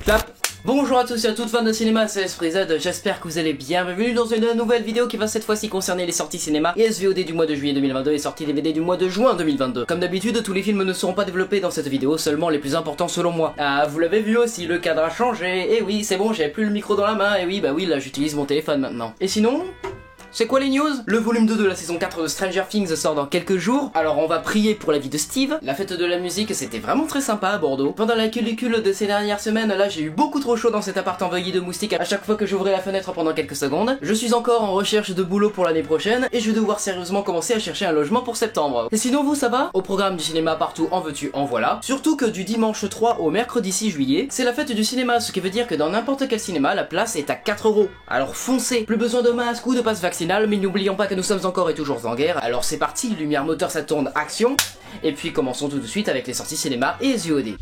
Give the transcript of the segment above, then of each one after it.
Clap. Bonjour à tous et à toutes fans de cinéma, c'est Esprit Z, j'espère que vous allez bien. Bienvenue dans une nouvelle vidéo qui va cette fois-ci concerner les sorties cinéma et SVOD du mois de juillet 2022 et sorties DVD du mois de juin 2022. Comme d'habitude, tous les films ne seront pas développés dans cette vidéo, seulement les plus importants selon moi. Ah, vous l'avez vu aussi, le cadre a changé, et oui, c'est bon, j'ai plus le micro dans la main, et oui, bah oui, là j'utilise mon téléphone maintenant. Et sinon... c'est quoi les news? Le volume 2 de la saison 4 de Stranger Things sort dans quelques jours, alors on va prier pour la vie de Steve. La fête de la musique, c'était vraiment très sympa à Bordeaux. Pendant la canicule de ces dernières semaines, là j'ai eu beaucoup trop chaud dans cet appart envahi de moustiques à chaque fois que j'ouvrais la fenêtre pendant quelques secondes. Je suis encore en recherche de boulot pour l'année prochaine, et je vais devoir sérieusement commencer à chercher un logement pour septembre. Et sinon vous, ça va? Au programme du cinéma partout, en veux-tu, en voilà. Surtout que du dimanche 3 au mercredi 6 juillet, c'est la fête du cinéma, ce qui veut dire que dans n'importe quel cinéma, la place est à 4 €. Alors foncez! Plus besoin de masque ou de passe vaccinal, mais n'oublions pas que nous sommes encore et toujours en guerre, alors c'est parti, lumière moteur ça tourne, action. Et puis commençons tout de suite avec les sorties cinéma et SVOD.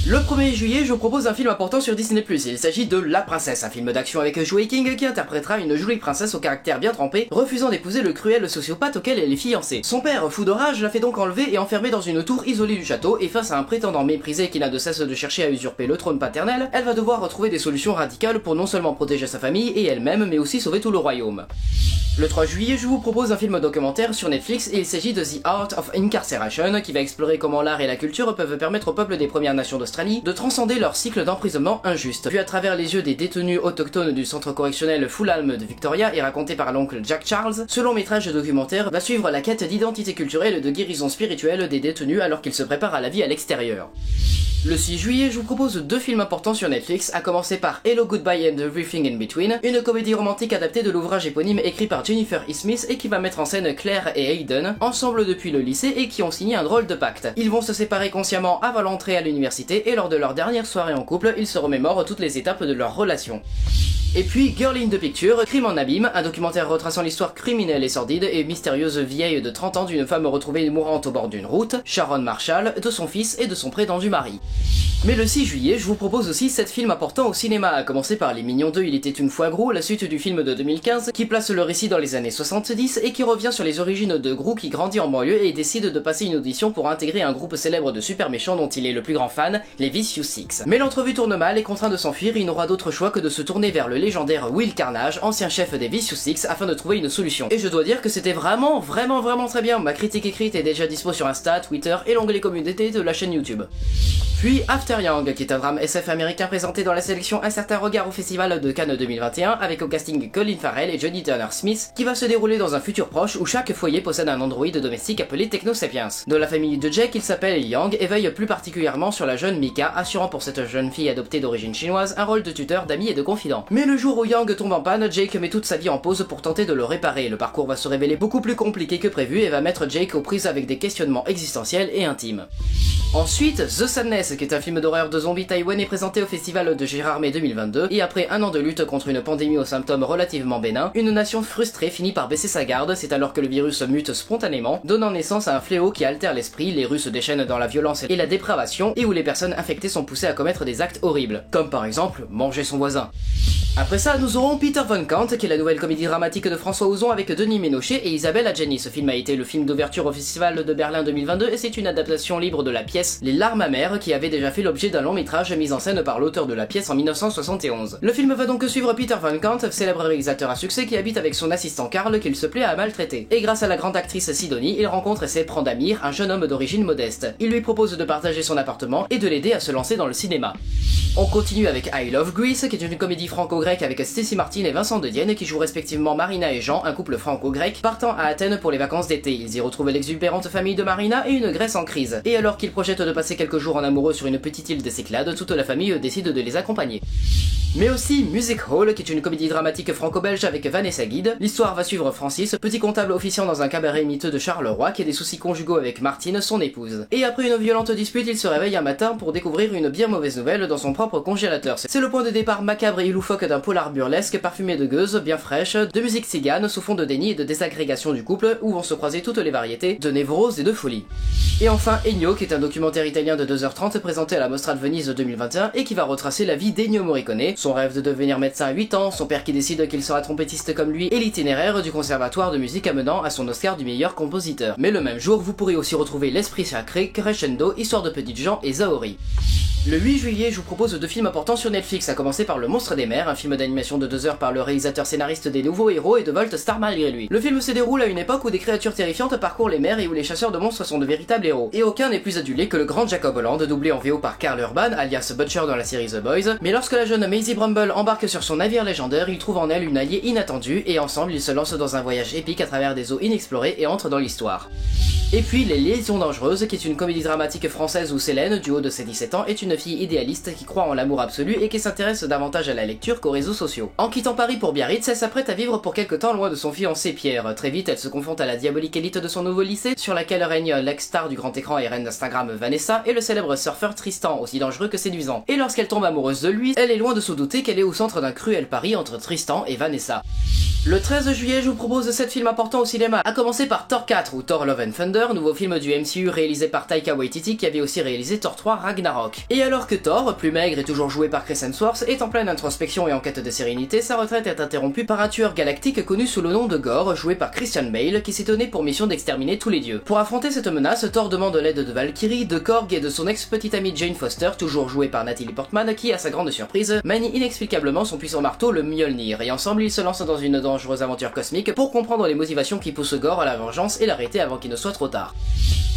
Le 1er juillet, je vous propose un film important sur Disney+, il s'agit de La Princesse, un film d'action avec Joey King qui interprétera une jolie princesse au caractère bien trempé, refusant d'épouser le cruel sociopathe auquel elle est fiancée. Son père, fou de rage, la fait donc enlever et enfermer dans une tour isolée du château, et face à un prétendant méprisé qui n'a de cesse de chercher à usurper le trône paternel, elle va devoir retrouver des solutions radicales pour non seulement protéger sa famille et elle-même, mais aussi sauver tout le royaume. Le 3 juillet, je vous propose un film documentaire sur Netflix et il s'agit de The Art of Incarceration qui va explorer comment l'art et la culture peuvent permettre au peuple des Premières Nations d'Australie de transcender leur cycle d'emprisonnement injuste. Vu à travers les yeux des détenus autochtones du centre correctionnel Fulham de Victoria et raconté par l'oncle Jack Charles, ce long métrage documentaire va suivre la quête d'identité culturelle et de guérison spirituelle des détenus alors qu'ils se préparent à la vie à l'extérieur. Le 6 juillet, je vous propose deux films importants sur Netflix, à commencer par Hello Goodbye and Everything in Between, une comédie romantique adaptée de l'ouvrage éponyme écrit par Jennifer E. Smith et qui va mettre en scène Claire et Hayden, ensemble depuis le lycée et qui ont signé un drôle de pacte. Ils vont se séparer consciemment avant l'entrée à l'université et lors de leur dernière soirée en couple, ils se remémorent toutes les étapes de leur relation. Et puis Girl in the Picture, Crime en abîme, un documentaire retraçant l'histoire criminelle et sordide et mystérieuse vieille de 30 ans d'une femme retrouvée mourante au bord d'une route, Sharon Marshall, de son fils et de son prétendu mari. Mais le 6 juillet, je vous propose aussi 7 films importants au cinéma, à commencer par Les Mignons 2, Il était une fois Gru, la suite du film de 2015, qui place le récit dans les années 70 et qui revient sur les origines de Gru qui grandit en banlieue et décide de passer une audition pour intégrer un groupe célèbre de super méchants dont il est le plus grand fan, les Vicious Six. Mais l'entrevue tourne mal et contraint de s'enfuir, il n'aura d'autre choix que de se tourner vers le légendaire Will Carnage, ancien chef des Vicious Six, afin de trouver une solution. Et je dois dire que c'était vraiment très bien, ma critique écrite est déjà dispo sur Insta, Twitter et l'onglet communauté de la chaîne YouTube. Puis After Yang, qui est un drame SF américain présenté dans la sélection Un certain regard au festival de Cannes 2021, avec au casting Colin Farrell et Jodie Turner-Smith, qui va se dérouler dans un futur proche où chaque foyer possède un androïde domestique appelé Techno-Sapiens. De la famille de Jack, il s'appelle Yang et veille plus particulièrement sur la jeune Mika, assurant pour cette jeune fille adoptée d'origine chinoise un rôle de tuteur, d'ami et de confident. Mais le jour où Yang tombe en panne, Jake met toute sa vie en pause pour tenter de le réparer. Le parcours va se révéler beaucoup plus compliqué que prévu et va mettre Jake aux prises avec des questionnements existentiels et intimes. Ensuite, The Sadness, qui est un film d'horreur de zombies taïwanais présenté au festival de Gérardmer 2022, et après un an de lutte contre une pandémie aux symptômes relativement bénins, une nation frustrée finit par baisser sa garde, c'est alors que le virus mute spontanément, donnant naissance à un fléau qui altère l'esprit, les rues se déchaînent dans la violence et la dépravation, et où les personnes infectées sont poussées à commettre des actes horribles, comme par exemple manger son voisin. Après ça, nous aurons Peter Von Kant, qui est la nouvelle comédie dramatique de François Ozon avec Denis Ménochet et Isabelle Adjani. Ce film a été le film d'ouverture au Festival de Berlin 2022 et c'est une adaptation libre de la pièce Les Larmes amères qui avait déjà fait l'objet d'un long métrage mis en scène par l'auteur de la pièce en 1971. Le film va donc suivre Peter Von Kant, célèbre réalisateur à succès qui habite avec son assistant Karl qu'il se plaît à maltraiter. Et grâce à la grande actrice Sidonie, il rencontre et s'éprend d'Amir, un jeune homme d'origine modeste. Il lui propose de partager son appartement et de l'aider à se lancer dans le cinéma. On continue avec I Love Greece, qui est une comédie franco-grecque avec Stacey Martin et Vincent de Dienne qui jouent respectivement Marina et Jean, un couple franco-grec, partant à Athènes pour les vacances d'été. Ils y retrouvent l'exubérante famille de Marina et une Grèce en crise. Et alors qu'ils projettent de passer quelques jours en amoureux sur une petite île des Cyclades, toute la famille décide de les accompagner. Mais aussi Music Hall, qui est une comédie dramatique franco-belge avec Vanessa Guide. L'histoire va suivre Francis, petit comptable officiant dans un cabaret miteux de Charleroi qui a des soucis conjugaux avec Martine, son épouse. Et après une violente dispute, il se réveille un matin pour découvrir une bien mauvaise nouvelle dans son propre congélateur. C'est le point de départ macabre et loufoque d'un polar burlesque parfumé de gueuses, bien fraîche, de musique cigane sous fond de déni et de désagrégation du couple où vont se croiser toutes les variétés de névrose et de folie. Et enfin Ennio, qui est un documentaire italien de 2h30 présenté à la Mostra de Venise 2021 et qui va retracer la vie d'Ennio Morricone, son rêve de devenir médecin à 8 ans, son père qui décide qu'il sera trompettiste comme lui et l'itinéraire du conservatoire de musique amenant à son Oscar du meilleur compositeur. Mais le même jour, vous pourrez aussi retrouver L'Esprit Sacré, Crescendo, Histoire de petites gens et Zaori. Le 8 juillet, je vous propose 2 films importants sur Netflix, à commencer par Le Monstre des Mers, un film d'animation de 2 heures par le réalisateur scénariste des Nouveaux Héros et de Volt Star malgré lui. Le film se déroule à une époque où des créatures terrifiantes parcourent les mers et où les chasseurs de monstres sont de véritables héros. Et aucun n'est plus adulé que le grand Jacob Holland, doublé en VO par Karl Urban, alias Butcher dans la série The Boys. Mais lorsque la jeune Maisie Brumble embarque sur son navire légendaire, il trouve en elle une alliée inattendue, et ensemble ils se lancent dans un voyage épique à travers des eaux inexplorées et entrent dans l'histoire. Et puis Les Liaisons Dangereuses, qui est une comédie dramatique française où Célène, du haut de ses 17 ans, est une fille idéaliste qui croit en l'amour absolu et qui s'intéresse davantage à la lecture qu'aux réseaux sociaux. En quittant Paris pour Biarritz, elle s'apprête à vivre pour quelque temps loin de son fiancé Pierre. Très vite, elle se confronte à la diabolique élite de son nouveau lycée, sur laquelle règne l'ex-star du grand écran et reine d'Instagram Vanessa, et le célèbre surfeur Tristan, aussi dangereux que séduisant. Et lorsqu'elle tombe amoureuse de lui, elle est loin de se douter qu'elle est au centre d'un cruel pari entre Tristan et Vanessa. Le 13 juillet, je vous propose 7 films importants au cinéma, à commencer par Thor 4 ou Thor Love and Thunder, nouveau film du MCU réalisé par Taika Waititi qui avait aussi réalisé Thor 3 Ragnarok. Et alors que Thor, plus maigre et toujours joué par Chris Hemsworth, est en pleine introspection et en quête de sérénité, sa retraite est interrompue par un tueur galactique connu sous le nom de Gore, joué par Christian Bale, qui s'est donné pour mission d'exterminer tous les dieux. Pour affronter cette menace, Thor demande l'aide de Valkyrie, de Korg et de son ex-petite amie Jane Foster, toujours jouée par Natalie Portman, qui, à sa grande surprise, manie inexplicablement son puissant marteau, le Mjolnir, et ensemble ils se lancent dans une dangereuse aventure cosmique pour comprendre les motivations qui poussent Gore à la vengeance et l'arrêter avant qu'il ne soit trop tard.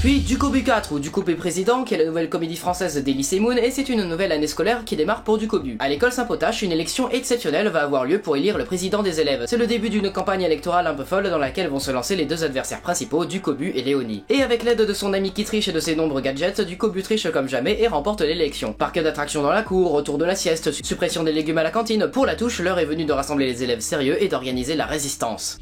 Puis Ducobu 4 ou Ducobu Président, qui est la nouvelle comédie française d'Elysée Moon, et c'est une nouvelle année scolaire qui démarre pour Ducobu. À l'école Saint-Potache, une élection exceptionnelle va avoir lieu pour élire le président des élèves. C'est le début d'une campagne électorale un peu folle dans laquelle vont se lancer les 2 adversaires principaux, Ducobu et Léonie. Et avec l'aide de son ami qui triche et de ses nombreux gadgets, Ducobu triche comme jamais et remporte l'élection. Parc d'attractions dans la cour, retour de la sieste, suppression des légumes à la cantine, pour la touche, l'heure est venue de rassembler les élèves sérieux et d'organiser la résistance.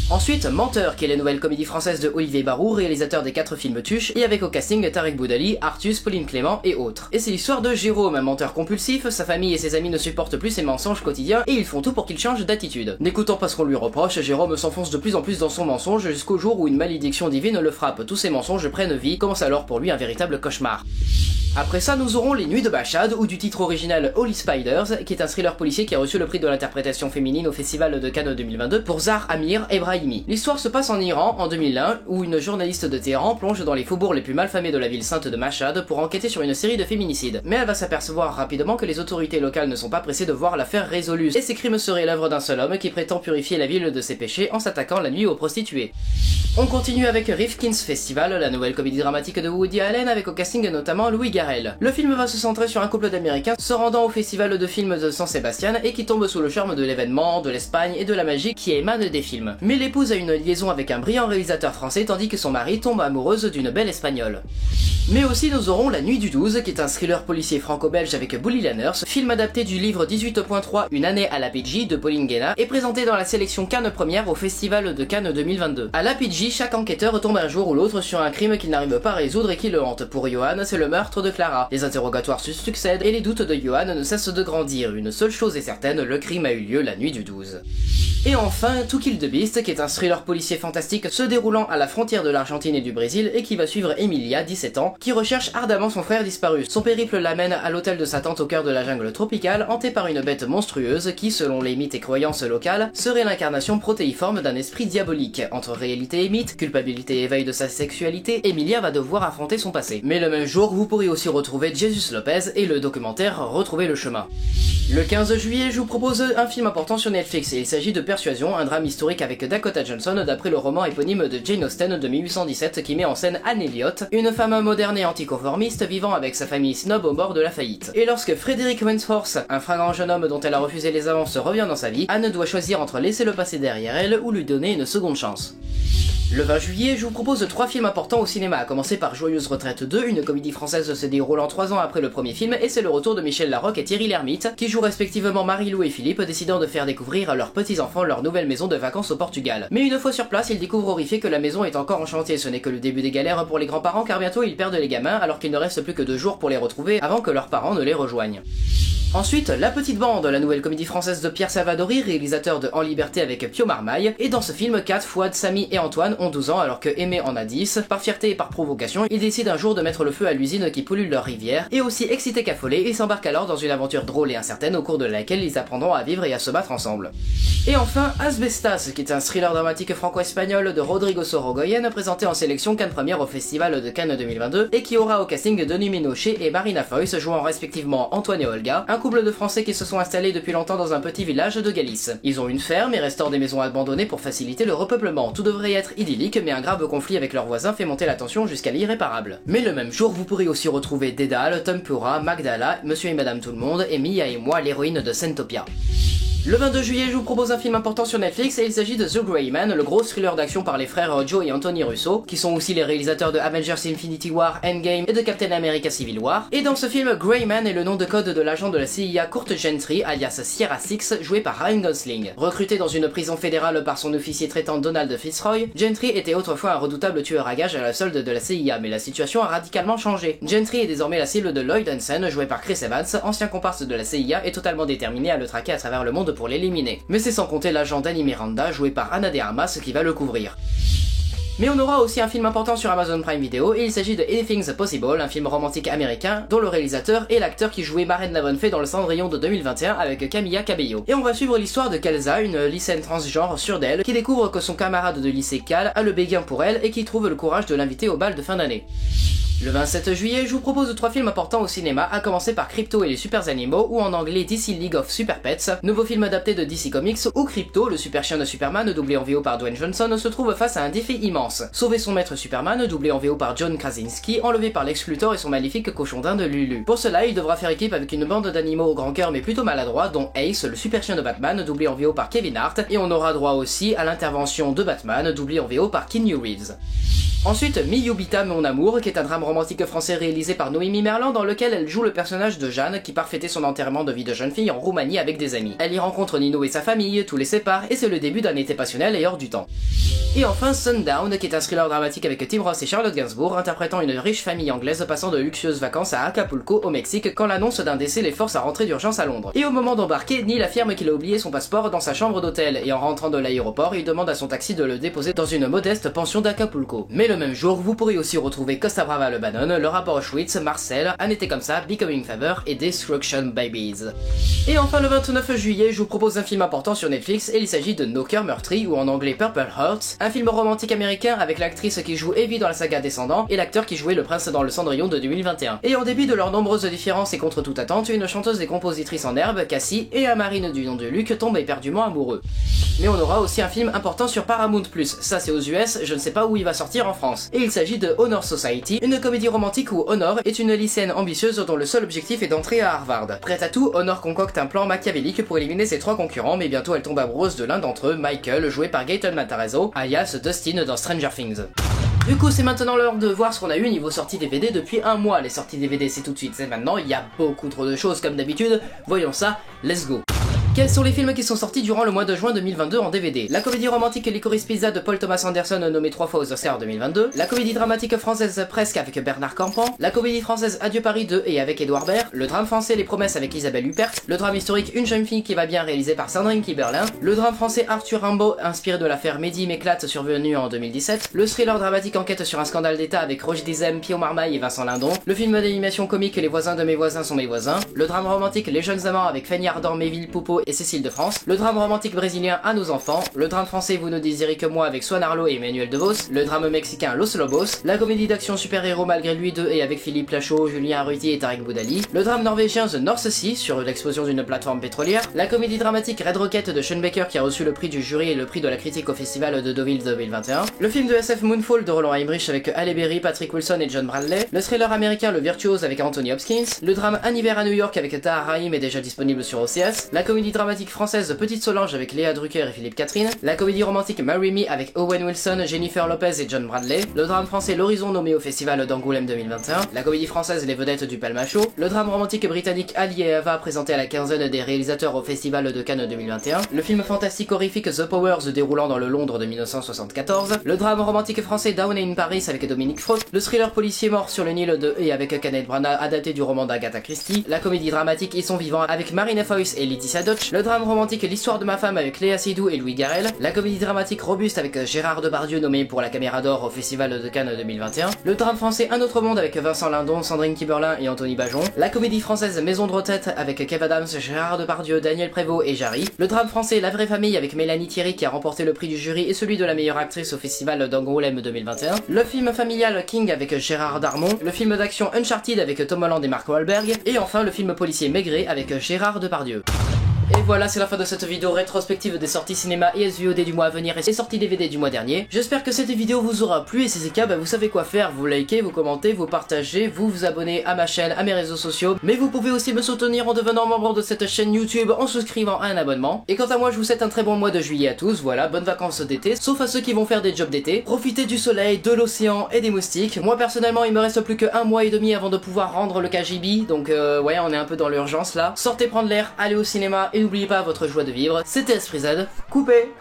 Ensuite, Menteur, qui est la nouvelle comédie française de Olivier Barou, réalisateur des 4 films Tuche, et avec au casting Tarek Boudali, Artus, Pauline Clément et autres. Et c'est l'histoire de Jérôme, un menteur compulsif, sa famille et ses amis ne supportent plus ses mensonges quotidiens et ils font tout pour qu'il change d'attitude. N'écoutant pas ce qu'on lui reproche, Jérôme s'enfonce de plus en plus dans son mensonge jusqu'au jour où une malédiction divine le frappe. Tous ses mensonges prennent vie, commence alors pour lui un véritable cauchemar. Après ça, nous aurons Les Nuits de Bachad, ou du titre original Holy Spiders, qui est un thriller policier qui a reçu le prix de l'interprétation féminine au Festival de Cannes 2022 pour Zahar Amir Ebrahimi. L'histoire se passe en Iran, en 2001, où une journaliste de Téhéran plonge dans les faubourgs les plus malfamés de la ville sainte de Mashhad pour enquêter sur une série de féminicides. Mais elle va s'apercevoir rapidement que les autorités locales ne sont pas pressées de voir l'affaire résolue, et ces crimes seraient l'œuvre d'un seul homme qui prétend purifier la ville de ses péchés en s'attaquant la nuit aux prostituées. On continue avec Rifkin's Festival, la nouvelle comédie dramatique de Woody Allen avec au casting notamment Louis Garrel. Le film va se centrer sur un couple d'Américains se rendant au festival de films de San Sebastian et qui tombe sous le charme de l'événement, de l'Espagne et de la magie qui émane des films. Mais l'épouse a une liaison avec un brillant réalisateur français tandis que son mari tombe amoureuse d'une belle espagnole. Mais aussi nous aurons La Nuit du 12, qui est un thriller policier franco-belge avec Bully Lanners, film adapté du livre 18.3 Une année à la PJ de Pauline Guéna et présenté dans la sélection Cannes Première au Festival de Cannes 2022. À la PJ, chaque enquêteur tombe un jour ou l'autre sur un crime qu'il n'arrive pas à résoudre et qui le hante. Pour Johan, c'est le meurtre de Clara. Les interrogatoires se succèdent et les doutes de Johan ne cessent de grandir. Une seule chose est certaine, le crime a eu lieu la nuit du 12. Et enfin, To Kill the Beast, qui est un thriller policier fantastique se déroulant à la frontière de l'Argentine et du Brésil et qui va suivre Emilia, 17 ans, qui recherche ardemment son frère disparu. Son périple l'amène à l'hôtel de sa tante au cœur de la jungle tropicale, hantée par une bête monstrueuse qui, selon les mythes et croyances locales, serait l'incarnation protéiforme d'un esprit diabolique. Entre réalité et mythe, culpabilité et éveil de sa sexualité, Emilia va devoir affronter son passé. Mais le même jour, vous pourrez aussi retrouver Jesus Lopez et le documentaire Retrouver le chemin. Le 15 juillet, je vous propose un film important sur Netflix et il s'agit de Persuasion, un drame historique avec Dakota Johnson d'après le roman éponyme de Jane Austen de 1817 qui met en scène Anne Elliot, une femme moderne et anticonformiste vivant avec sa famille snob au bord de la faillite. Et lorsque Frederick Wentworth, un fringant jeune homme dont elle a refusé les avances, revient dans sa vie, Anne doit choisir entre laisser le passé derrière elle ou lui donner une seconde chance. Le 20 juillet, je vous propose 3 films importants au cinéma, à commencer par Joyeuse Retraite 2, une comédie française se déroulant 3 ans après le premier film, et c'est le retour de Michel Larocque et Thierry Lhermitte, qui jouent respectivement Marie-Lou et Philippe, décidant de faire découvrir à leurs petits-enfants leur nouvelle maison de vacances au Portugal. Mais une fois sur place, ils découvrent horrifiés que la maison est encore en chantier, ce n'est que le début des galères pour les grands-parents car bientôt ils perdent les gamins alors qu'il ne reste plus que 2 jours pour les retrouver avant que leurs parents ne les rejoignent. Ensuite, La Petite Bande, la nouvelle comédie française de Pierre Salvadori, réalisateur de En Liberté avec Pio Marmaille, et dans ce film, Kat, Fouad, Samy et Antoine ont 12 ans alors que Aimé en a 10. Par fierté et par provocation, ils décident un jour de mettre le feu à l'usine qui pollue leur rivière, et aussi excités qu'affolés, ils s'embarquent alors dans une aventure drôle et incertaine au cours de laquelle ils apprendront à vivre et à se battre ensemble. Et enfin, Asbestas, qui est un thriller dramatique franco-espagnol de Rodrigo Sorogoyen, présenté en sélection Cannes Première au Festival de Cannes 2022, et qui aura au casting Denis Ménochet et Marina Foïs jouant respectivement Antoine et Olga, un couple de Français qui se sont installés depuis longtemps dans un petit village de Galice. Ils ont une ferme et restaurent des maisons abandonnées pour faciliter le repeuplement. Tout devrait être idyllique, mais un grave conflit avec leurs voisins fait monter la tension jusqu'à l'irréparable. Mais le même jour, vous pourrez aussi retrouver Dédale, Tempura, Magdala, Monsieur et Madame Tout-le-Monde, et Mia et moi, l'héroïne de Sentopia. Le 22 juillet, je vous propose un film important sur Netflix et il s'agit de The Gray Man, le gros thriller d'action par les frères Joe et Anthony Russo, qui sont aussi les réalisateurs de Avengers Infinity War, Endgame et de Captain America Civil War. Et dans ce film, Gray Man est le nom de code de l'agent de la CIA Kurt Gentry, alias Sierra Six, joué par Ryan Gosling. Recruté dans une prison fédérale par son officier traitant Donald Fitzroy, Gentry était autrefois un redoutable tueur à gages à la solde de la CIA, mais la situation a radicalement changé. Gentry est désormais la cible de Lloyd Hansen, joué par Chris Evans, ancien comparse de la CIA et totalement déterminé à le traquer à travers le monde pour l'éliminer. Mais c'est sans compter l'agent Danny Miranda, joué par Ana de Armas, qui va le couvrir. Mais on aura aussi un film important sur Amazon Prime Video, et il s'agit de Anything's Possible, un film romantique américain, dont le réalisateur est l'acteur qui jouait Maren Lavonne dans Le Cendrillon de 2021 avec Camilla Cabello. Et on va suivre l'histoire de Kelsa, une lycéenne transgenre sûre d'elle, qui découvre que son camarade de lycée Cal a le béguin pour elle et qui trouve le courage de l'inviter au bal de fin d'année. Le 27 juillet, je vous propose 3 films importants au cinéma, à commencer par Crypto et les super animaux, ou en anglais DC League of Super Pets, nouveau film adapté de DC Comics, où Crypto, le super chien de Superman, doublé en VO par Dwayne Johnson, se trouve face à un défi immense. Sauver son maître Superman, doublé en VO par John Krasinski, enlevé par Lex Luthor et son maléfique cochon d'Inde Lulu. Pour cela, il devra faire équipe avec une bande d'animaux au grand cœur mais plutôt maladroits, dont Ace, le super chien de Batman, doublé en VO par Kevin Hart, et on aura droit aussi à l'intervention de Batman, doublé en VO par Keanu Reeves. Ensuite, Miyubita Mon Amour, qui est un drame romantique français réalisé par Noémie Merlan, dans lequel elle joue le personnage de Jeanne, qui part fêter son enterrement de vie de jeune fille en Roumanie avec des amis. Elle y rencontre Nino et sa famille, tout les sépare, et c'est le début d'un été passionnel et hors du temps. Et enfin Sundown, qui est un thriller dramatique avec Tim Roth et Charlotte Gainsbourg, interprétant une riche famille anglaise passant de luxueuses vacances à Acapulco, au Mexique, quand l'annonce d'un décès les force à rentrer d'urgence à Londres. Et au moment d'embarquer, Neil affirme qu'il a oublié son passeport dans sa chambre d'hôtel, et en rentrant de l'aéroport, il demande à son taxi de le déposer dans une modeste pension d'Acapulco. Mais le même jour, vous pourrez aussi retrouver Costa Brava le Bannon, Le Rapport Auschwitz, Marcel, Un été comme ça, Becoming Favor et Destruction Babies. Et enfin le 29 juillet, je vous propose un film important sur Netflix et il s'agit de Nos cœurs meurtris, ou en anglais Purple Hearts, un film romantique américain avec l'actrice qui joue Evie dans la saga Descendants et l'acteur qui jouait le prince dans Le Cendrillon de 2021. Et en dépit de leurs nombreuses différences et contre toute attente, une chanteuse et compositrice en herbe, Cassie, et un marine du nom de Luc tombent éperdument amoureux. Mais on aura aussi un film important sur Paramount+, ça c'est aux US, je ne sais pas où il va sortir en France. Et il s'agit de Honor Society, une comédie romantique où Honor est une lycéenne ambitieuse dont le seul objectif est d'entrer à Harvard. Prête à tout, Honor concocte un plan machiavélique pour éliminer ses 3 concurrents, mais bientôt elle tombe amoureuse de l'un d'entre eux, Michael, joué par Gaten Matarazzo, alias Dustin dans Stranger Things. Du coup, c'est maintenant l'heure de voir ce qu'on a eu niveau sortie DVD depuis un mois. Les sorties DVD, c'est tout de suite, c'est maintenant, il y a beaucoup trop de choses comme d'habitude. Voyons ça, let's go. Quels sont les films qui sont sortis durant le mois de juin 2022 en DVD? La comédie romantique Licorice Pizza de Paul Thomas Anderson nommé 3 fois aux Oscars 2022, la comédie dramatique française Presque avec Bernard Campan, la comédie française Adieu Paris 2 et avec Édouard Baird, le drame français Les Promesses avec Isabelle Huppert, le drame historique Une jeune fille qui va bien réalisé par Sandrine Kiberlin, le drame français Arthur Rimbaud inspiré de l'affaire Mehdi m'éclate survenue en 2017, le thriller dramatique Enquête sur un scandale d'État avec Roche Dizem, Pio Marmaille et Vincent Lindon, le film d'animation comique Les voisins de mes voisins sont mes voisins, le drame romantique Les jeunes amants avec Fanny Ardant, Méville Poupeau et Cécile de France, le drame romantique brésilien À nos enfants, le drame français Vous ne désirez que moi avec Swan Arlo et Emmanuel DeVos, le drame mexicain Los Lobos, la comédie d'action super-héros Malgré lui 2 et avec Philippe Lachaud, Julien Arruti et Tarek Boudali, le drame norvégien The North Sea sur l'explosion d'une plateforme pétrolière, la comédie dramatique Red Rocket de Sean Baker qui a reçu le prix du jury et le prix de la critique au festival de Deauville 2021, le film de SF Moonfall de Roland Emmerich avec Halle Berry, Patrick Wilson et John Bradley, le thriller américain Le Virtuose avec Anthony Hopkins, le drame Un hiver à New York avec Tahar Rahim est déjà disponible sur OCS, la comédie dramatique française Petite Solange avec Léa Drucker et Philippe Catherine, la comédie romantique Marry Me avec Owen Wilson, Jennifer Lopez et John Bradley, le drame français L'Horizon nommé au festival d'Angoulême 2021, la comédie française Les Vedettes du Palmacho, le drame romantique britannique Ali et Ava présenté à la quinzaine des réalisateurs au festival de Cannes 2021, le film fantastique horrifique The Powers déroulant dans le Londres de 1974, le drame romantique français Down in Paris avec Dominique Frot, le thriller policier Mort sur le Nil de et avec Kenneth Branagh adapté du roman d'Agatha Christie, la comédie dramatique Ils sont vivants avec Marina Foïs et Laetitia Dot, Touch, le drame romantique L'histoire de ma femme avec Léa Seydoux et Louis Garrel, la comédie dramatique Robuste avec Gérard Depardieu nommé pour la Caméra d'Or au Festival de Cannes 2021, le drame français Un autre monde avec Vincent Lindon, Sandrine Kiberlin et Anthony Bajon, la comédie française Maison de retraite avec Kev Adams, Gérard Depardieu, Daniel Prévost et Jarry, le drame français La vraie famille avec Mélanie Thierry qui a remporté le prix du jury et celui de la meilleure actrice au Festival d'Angoulême 2021, le film familial King avec Gérard Darmon, le film d'action Uncharted avec Tom Holland et Mark Wahlberg, et enfin le film policier Maigret avec Gérard Depardieu. Et voilà, c'est la fin de cette vidéo rétrospective des sorties cinéma et SVOD du mois à venir et les sorties DVD du mois dernier. J'espère que cette vidéo vous aura plu et si c'est le cas, vous savez quoi faire, vous likez, vous commentez, vous partagez, vous abonnez à ma chaîne, à mes réseaux sociaux, mais vous pouvez aussi me soutenir en devenant membre de cette chaîne YouTube en souscrivant à un abonnement. Et quant à moi, je vous souhaite un très bon mois de juillet à tous, voilà, bonnes vacances d'été, sauf à ceux qui vont faire des jobs d'été. Profitez du soleil, de l'océan et des moustiques. Moi personnellement, il me reste plus que 1 mois et demi avant de pouvoir rendre le KGB, donc ouais, on est un peu dans l'urgence là. Sortez prendre l'air, allez au cinéma et n'oubliez pas votre joie de vivre. C'était Esprit Z, coupé.